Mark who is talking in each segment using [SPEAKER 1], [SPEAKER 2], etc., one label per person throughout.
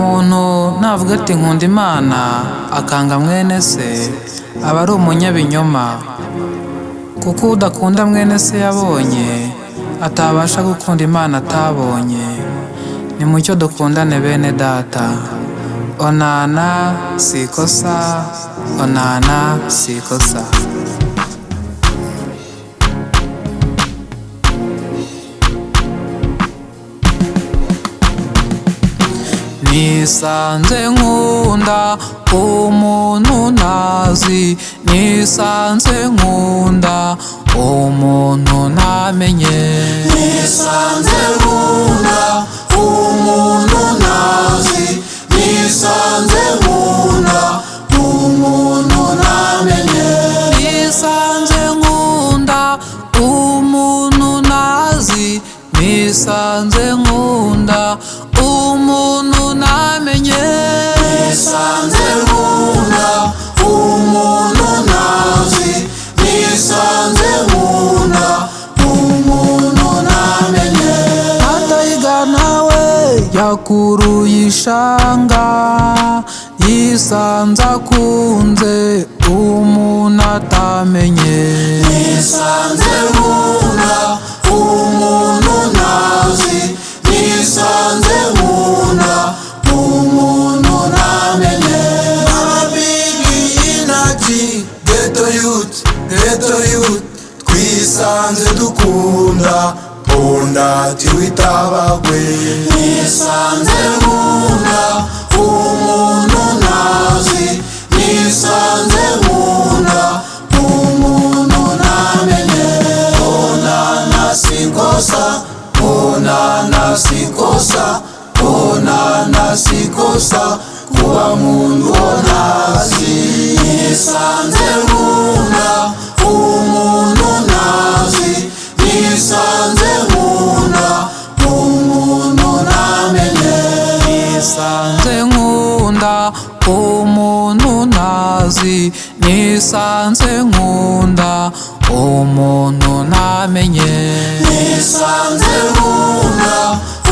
[SPEAKER 1] umuntu navuga ati nkunda Imana akanga mwene se aba ari umunyabinyoma, kuko udakunda mwene se yabonye atabasha gukunda Imana atabonye. Nimucyo dukundane bene data. Onana si ikosa, onana si ikosa. Nisanze nkunda umuntu ntazi, nisanze nkunda umuntu ntamenye,
[SPEAKER 2] nisanze nkunda umuntu ntazi, nisanze nkunda umuntu ntamenye,
[SPEAKER 1] nisanze nkunda umuntu ntazi, nisanze nkunda umuntu ntamenye,
[SPEAKER 2] nisanze nkunda umuntu ntazi, nisanze nkunda umuntu ntamenye.
[SPEAKER 1] Atayiga nawe yakuruye ishanga, yisanze akunze umuntu atamenye,
[SPEAKER 2] nisanze nkunda umuntu ntazi, nisanze nkunda umuntu ntamenye. Ababigi inaki ghetto youth, ghetto youth, twisanze dukunda ponda tiwitabagwe, nisanze nkunda umuntu ntazi, nisanze nkunda umuntu ntamenye. Onana si ikosa, onana si ikosa, onana si ikosa kuba mundu ntazi, nisanze nkunda umuntu ntazi, nisanze nkunda umuntu ntamenye,
[SPEAKER 1] nisanze nkunda umuntu ntazi, nisanze nkunda umuntu ntamenye,
[SPEAKER 2] nisanze nkunda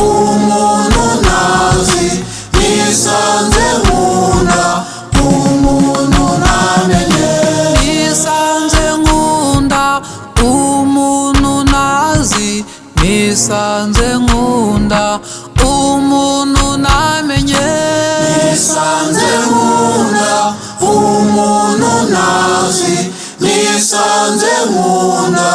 [SPEAKER 2] umuntu ntazi, nisanze nkunda umuntu ntamenye,
[SPEAKER 1] nisanze nkunda umuntu ntazi, nisanze nkunda umuntu ntamenye,
[SPEAKER 2] nisanze nkunda umuntu ntazi, nisanze nkunda